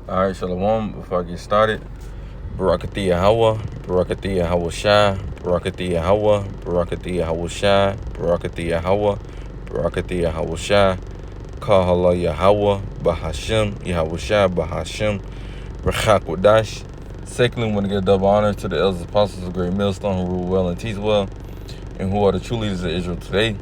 All right, Shalom. Before I get started, Barakati Yahweh, Barakati Yahweh Shai, Barakati Yahweh, Barakati Yahweh Shai, Barakati Yahweh, Barakati Yahweh Shai, Kahala Yahweh, Bahashem, Yahweh Shai, Bahashem, Rachak Wadash. Secondly, we want to give double honor to the elders apostles of Great Millstone who rule well and teach well, and who are the true leaders of Israel today.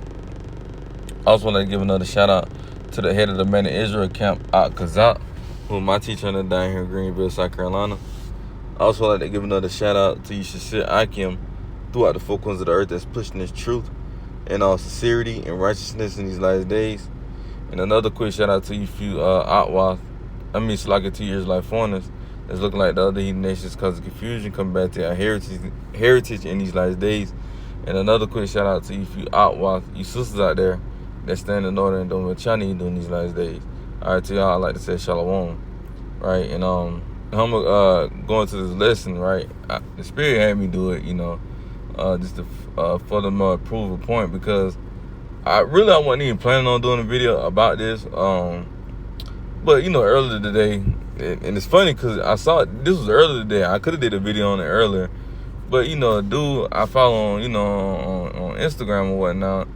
I also want to give another shout out to the head of the Man of Israel camp, Ak Kazak, who is my teacher under down here in Greenville, South Carolina. I also like to give another shout out to Yeshua Akim throughout the four corners of the earth that's pushing this truth and all sincerity and righteousness in these last days. And another quick shout out to you few Slaka 2 years like foreigners that's looking like the other heathen nations because of confusion, come back to our heritage in these last days. And another quick shout out to you few you sisters out there that stand in order and doing what y'all need to do in these last days. All right, to y'all, I'd like to say shalom, right? And I'm going to this lesson, right? The Spirit had me do it, just to furthermore prove a point, because I wasn't even planning on doing a video about this. But earlier today, and it's funny because I saw this was earlier today. I could have did a video on it earlier, but a dude I follow on on Instagram or whatnot.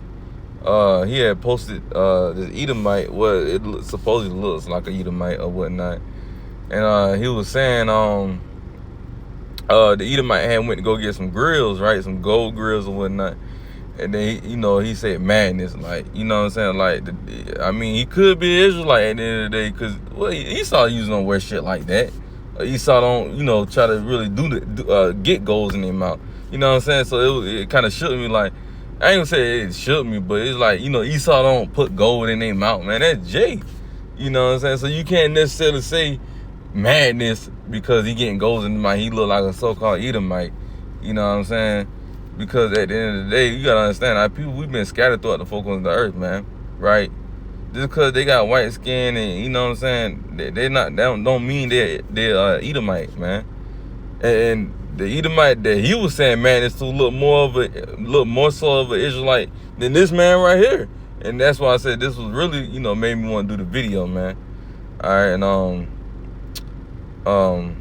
He had posted this Edomite. Well, it supposedly looks like a Edomite or whatnot, and he was saying the Edomite had went to go get some grills, right, some gold grills or whatnot, and then he said madness, like what I'm saying, like he could be Israelite at the end of the day, because Esau usually don't wear shit like that. Esau don't try to really get golds in their mouth. You know what I'm saying? So it kind of shook me, like. I ain't gonna say it shook me, but it's like, Esau don't put gold in their mouth, man. That's Jay. You know what I'm saying? So you can't necessarily say madness because he getting gold in the mouth. He look like a so-called Edomite. You know what I'm saying? Because at the end of the day, you gotta understand, our people, we've been scattered throughout the four corners of the earth, man. Right? Just because they got white skin and, you know what I'm saying, they don't mean they're Edomite, man. And the Edomite that he was saying madness to look more so of an Israelite than this man right here. And that's why I said this was really, made me want to do the video, man. All right, and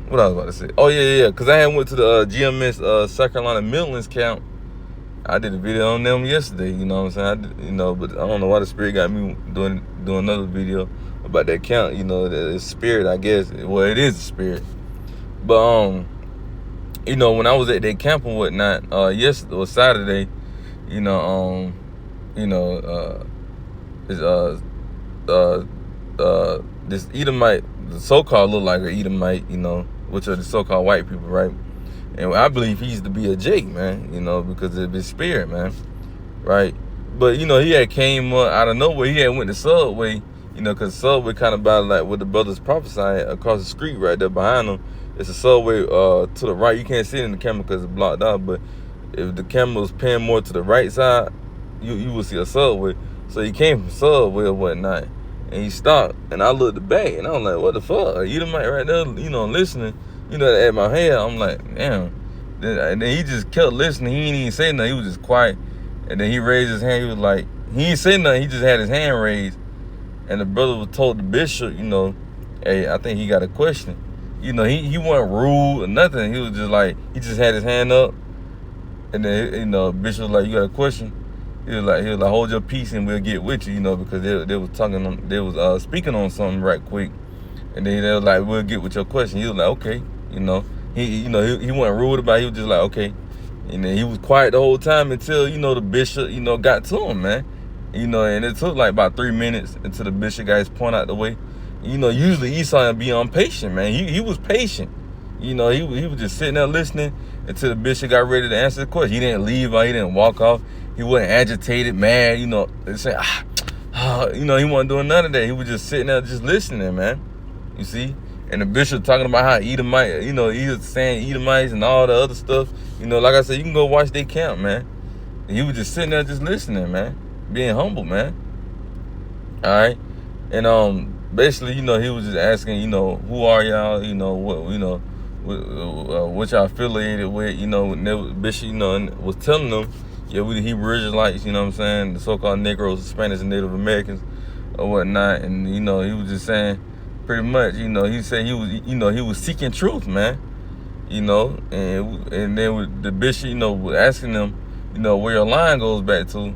what I was about to say. Oh yeah, because I had went to the GMS South Carolina Midlands camp. I did a video on them yesterday, you know what I'm saying? But I don't know why the Spirit got me doing another video about that camp, the spirit, I guess. Well, it is a spirit. But when I was at that camp and whatnot, yesterday or Saturday, this Edomite, the so-called look like an Edomite, which are the so-called white people, right? And I believe he used to be a Jake, man, because of his spirit, man, right? But he had came out of nowhere. He had went to Subway, because Subway kind of by like what the brothers prophesied across the street right there behind them. It's a Subway to the right. You can't see it in the camera because it's blocked out. But if the camera was paying more to the right side, you would see a Subway. So he came from Subway or whatnot, and he stopped. And I looked back, and I was like, "What the fuck? Edomite right there, listening." At my head, I'm like, "Damn." And then he just kept listening. He didn't even say nothing. He was just quiet. And then he raised his hand. He was like, he didn't say nothing. He just had his hand raised. And the brother was told the bishop, "Hey, I think he got a question." He wasn't rude or nothing. He was just like, he just had his hand up. And then, bishop was like, "You got a question?" He was like, "Hold your peace and we'll get with you," because they was talking, they was speaking on something right quick. And then they was like, "We'll get with your question." He was like, "Okay," He wasn't rude about it. He was just like, "Okay." And then he was quiet the whole time until, the bishop, got to him, man. And it took like about 3 minutes until the bishop got his point out the way. Usually Esau would be impatient, man. He was patient. He was just sitting there listening until the bishop got ready to answer the question. He didn't leave out. He didn't walk off. He wasn't agitated, mad, they say, he wasn't doing none of that. He was just sitting there just listening, man. You see? And the bishop talking about how Edomite, he was saying Edomites and all the other stuff. Like I said, you can go watch their camp, man. And he was just sitting there just listening, man. Being humble, man. All right? And basically, he was just asking, who are y'all? What y'all affiliated with? And the bishop, was telling them, yeah, we the Hebrew Israelites, what I'm saying? The so-called Negroes, Spanish, and Native Americans or whatnot. And, he was just saying, Pretty much, he said he was seeking truth, man. And then with the bishop, was asking him, where your line goes back to.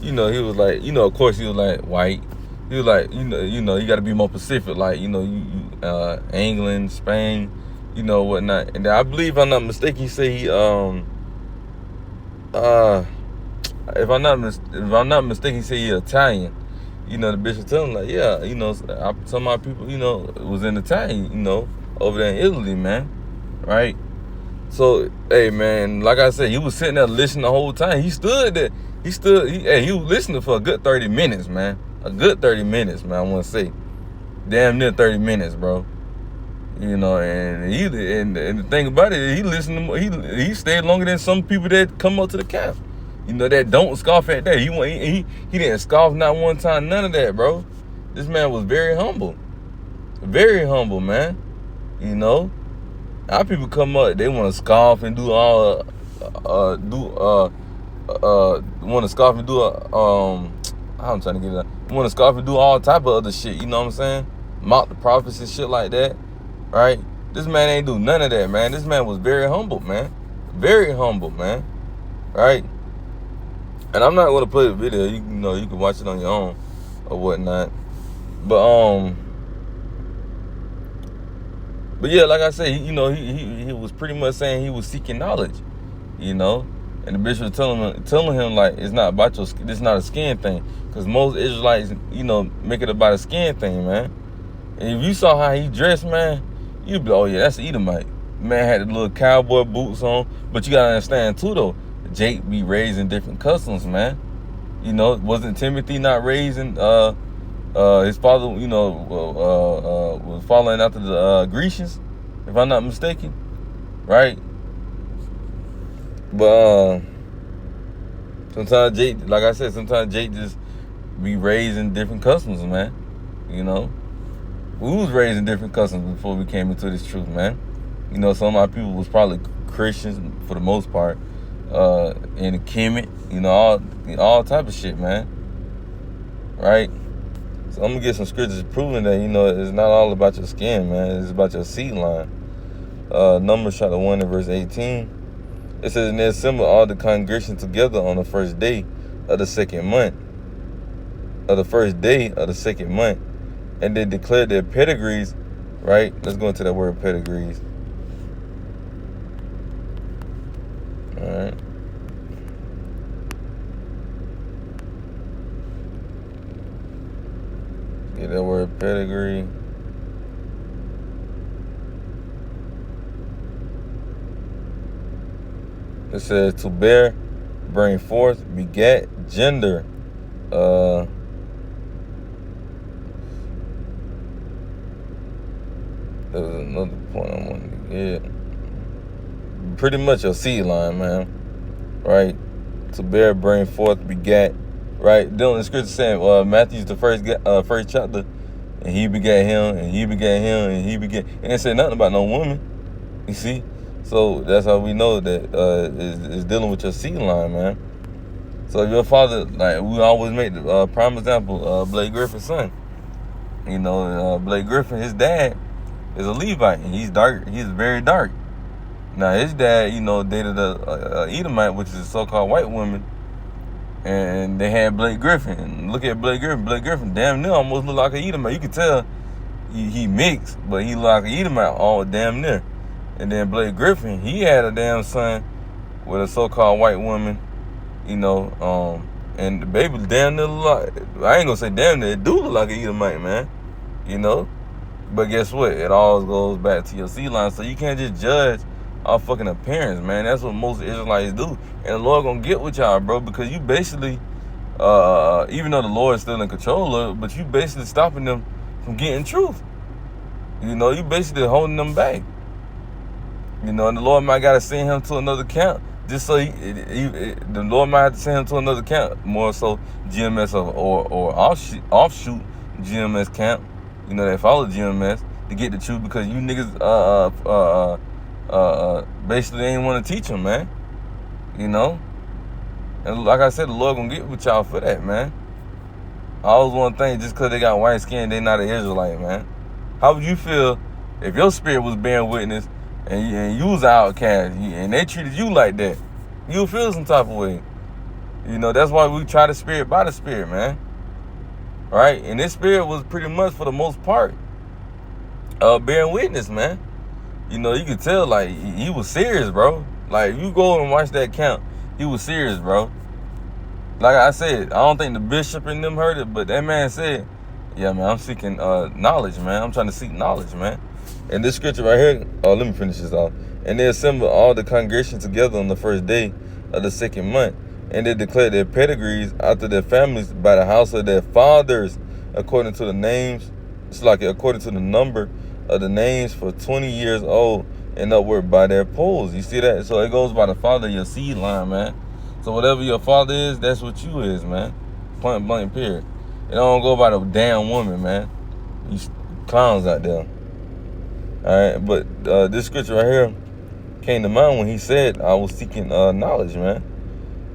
He was like, of course he was like white. He was like, you got to be more Pacific, like, England, Spain, whatnot. And I believe, if I'm not mistaken, he said he, if I'm not mistaken, he said he Italian. The bishop told him, like, yeah, some of my people, was in Italian, over there in Italy, man, right? So, hey, man, like I said, he was sitting there listening the whole time. He stood there. He was listening for a good 30 minutes, man. A good 30 minutes, man, I want to say. Damn near 30 minutes, bro. And the thing about it, he listened to, he stayed longer than some people that come up to the camp. That don't scoff at that. He didn't scoff not one time, none of that, bro. This man was very humble. Very humble, man. Our people come up, they want to scoff and do all, want to scoff and do, I'm trying to get it out. Want to scoff and do all type of other shit, you know what I'm saying? Mock the prophets and shit like that, right? This man ain't do none of that, man. This man was very humble, man. Very humble, man. Right? And I'm not going to play the video. You can watch it on your own or whatnot. But yeah, like I said, he was pretty much saying he was seeking knowledge, And the bishop was telling him, like, it's not about your skin. It's not a skin thing. Because most Israelites, make it about a skin thing, man. And if you saw how he dressed, man, you'd be like, oh, yeah, that's Edomite. Man had the little cowboy boots on. But you got to understand, too, though, Jake be raised in different customs, man. Wasn't Timothy not raised in, his father, was following after the Grecians, if I'm not mistaken, right? But sometimes Jake, like I said, sometimes Jake just be raised in different customs, man. We was raised in different customs before we came into this truth, man. Some of my people was probably Christians for the most part, in the Kemet, all type of shit, man. Right? So I'm gonna get some scriptures proving that, it's not all about your skin, man. It's about your seed line. Numbers chapter 1 and verse 18. It says, and they assembled all the congregation together on the first day of the second month. And they declared their pedigrees, right? Let's go into that word pedigrees. All right. Get that word pedigree. It says to bear, bring forth, beget, gender. There was another point I wanted to get. Pretty much your seed line, man. Right? To bear, bring forth, beget. Right? Then the scripture saying, Matthew's the first chapter, and he begat him, and he begat him, and he begat. And it said nothing about no woman. You see? So that's how we know that is dealing with your seed line, man. So if your father, like we always make the prime example, Blake Griffin's son. Blake Griffin, his dad is a Levite, and he's dark. He's very dark. Now his dad, dated a Edomite, which is a so-called white woman, and they had Blake Griffin. And look at Blake Griffin. Blake Griffin, damn near almost look like an Edomite. You can tell he mixed, but he look like an Edomite all damn near. And then Blake Griffin, he had a damn son with a so-called white woman, and the baby damn near look like, I ain't gonna say damn near, it do look like an Edomite, man, But guess what? It always goes back to your seed line. So you can't just judge our fucking appearance, man. That's what most Israelites do. And the Lord gonna get with y'all, bro, because you basically, even though the Lord is still in control of it, but you basically stopping them from getting truth. You basically holding them back. And the Lord might got to send him to another camp, just so the Lord might have to send him to another camp, more so GMS or offshoot GMS camp, that follow GMS to get the truth, because you niggas basically ain't want to teach them, man. And like I said, the Lord gonna get with y'all for that, man. I always want to think just because they got white skin, they not an Israelite, man. How would you feel if your spirit was bearing witness and you was an outcast and they treated you like that? You would feel some type of way. You know, that's why we try the spirit by the spirit, man. Right? And this spirit was pretty much, for the most part, bearing witness, man. You know, you could tell, like, he was serious, bro. Like, you go and watch that count, he was serious, bro. Like I said, I don't think the bishop and them heard it, but that man said, yeah, man, I'm seeking knowledge, man. I'm trying to seek knowledge, man. And this scripture right here, let me finish this off. And they assembled all the congregation together on the first day of the second month, and they declared their pedigrees after their families by the house of their fathers, according to the names. It's like according to the number of the names for 20 years old and upward by their polls. You see that? So it goes by the father of your seed line, man. So whatever your father is, that's what you is, man. Point blank, period. It don't go by the damn woman, man. You clowns out there. All right, but this scripture right here came to mind when he said, I was seeking knowledge, man.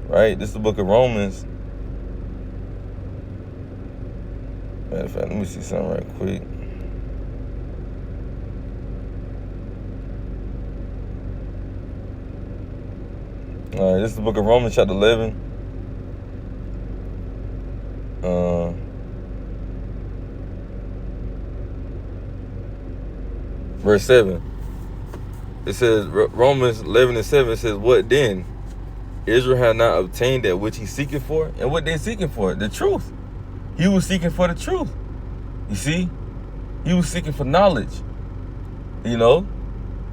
Right? This is the book of Romans. Matter of fact, let me see something right quick. All right, this is the book of Romans, chapter 11. Verse 7. It says, Romans 11:7, it says, what then? Israel had not obtained that which he seeking for. And what they seeking for? The truth. He was seeking for the truth. You see? He was seeking for knowledge. You know?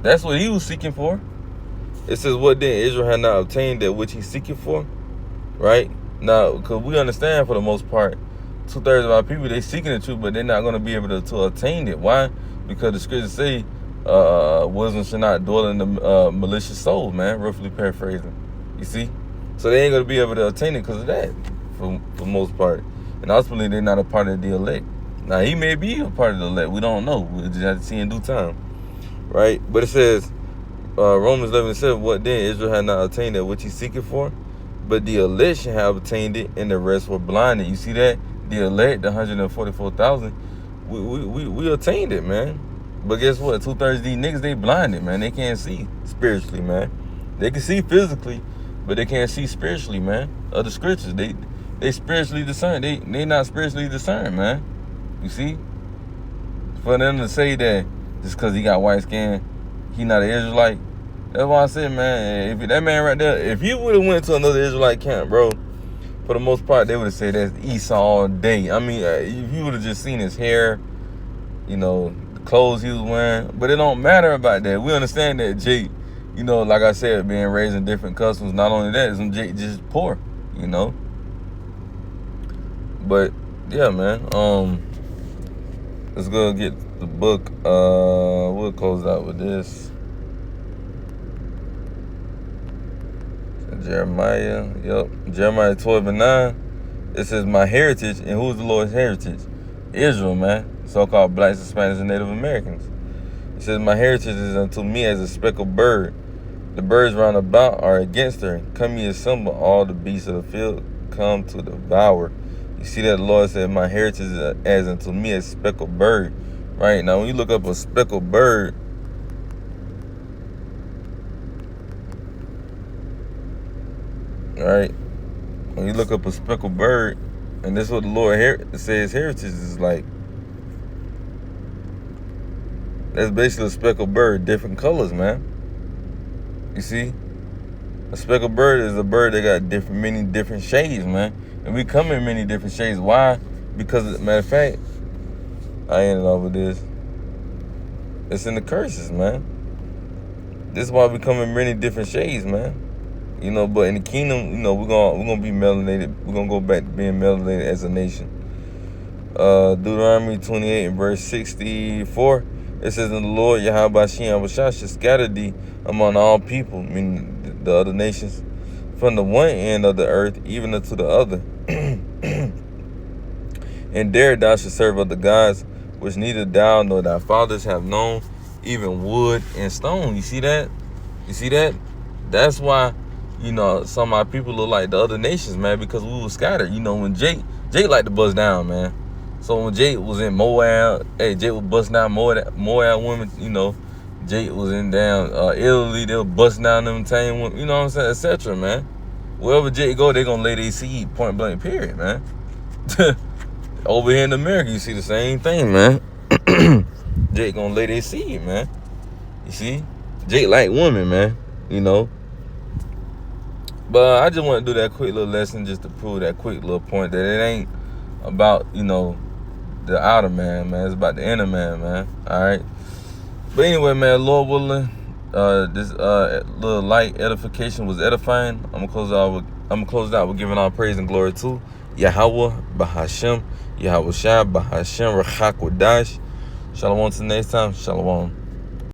That's what he was seeking for. It says, what then? Israel had not obtained that which he's seeking for. Right? Now, because we understand for the most part, 2/3 of our people, they seeking the truth, but they're not going to be able to attain it. Why? Because the scriptures say, wisdom should not dwell in the malicious soul, man. Roughly paraphrasing. You see? So they ain't going to be able to attain it because of that, for the most part. And ultimately, they're not a part of the elect. Now, he may be a part of the elect. We don't know. We'll just have to see in due time. Right? But it says, Romans 11:7, what then? Israel had not attained that which he's seeking for, but the elect should have obtained it, and the rest were blinded. You see that? The elect, the 144,000, we attained it, man. But guess what? 2/3 of these niggas, they blinded, man. They can't see spiritually, man. They can see physically, but they can't see spiritually, man. Of the scriptures, they spiritually discern. They not spiritually discerned, man. You see? For them to say that just because he got white skin, he not an Israelite. That's why I said, man, if that man right there, if he would have went to another Israelite camp, bro, for the most part, they would have said that's Esau all day. I mean, if you would have just seen his hair, you know, the clothes he was wearing. But it don't matter about that. We understand that Jake, you know, like I said, being raised in different customs. Not only that, some Jake just poor, you know. But yeah, man. Let's go get the book. We'll close out with this. Jeremiah, Jeremiah 12:9. It says, my heritage, and who's the Lord's heritage? Israel, man. So-called blacks, Hispanics, and Native Americans. It says, my heritage is unto me as a speckled bird. The birds round about are against her. Come ye assemble, all the beasts of the field come to devour. You see that the Lord said, my heritage is as unto me as a speckled bird. Right? Now, when you look up a speckled bird, right? When you look up a speckled bird, and this is what the Lord says heritage is like. That's basically a speckled bird, different colors, man. You see? A speckled bird is a bird that got many different shades, man. And we come in many different shades. Why? Because, matter of fact, I ended off with this. It's in the curses, man. This is why we come in many different shades, man. You know, but in the kingdom, you know, we're gonna be melanated. We're gonna go back to being melanated as a nation. Deuteronomy 28 and verse 64. It says, and the Lord Yahweh shall scatter thee among all people, meaning the other nations, from the one end of the earth even unto the other. And there thou shalt serve other gods, which neither thou nor thy fathers have known, even wood and stone. You see that? You see that? That's why, you know, some of our people look like the other nations, man, because we were scattered. You know, when Jake like to bust down, man. So when Jake was in Moab, hey, Jake was busting out Moab women, you know. Jake was in down Italy, they were busting down them tame women, you know what I'm saying, etc., man. Wherever Jake go, they gonna lay their seed, point blank, period, man. Over here in America, you see the same thing, man. Jake gonna lay their seed, man. You see? Jake like women, man, you know. But I just want to do that quick little lesson just to prove that quick little point that it ain't about, you know, the outer man, man. It's about the inner man, man. All right. But anyway, man, Lord willing, this little light edification was edifying. I'm gonna close it out with giving all praise and glory to Yahweh Bahashem, Yahweh Shai Bahashem Rachak Wadash. Shalom till next time. Shalom.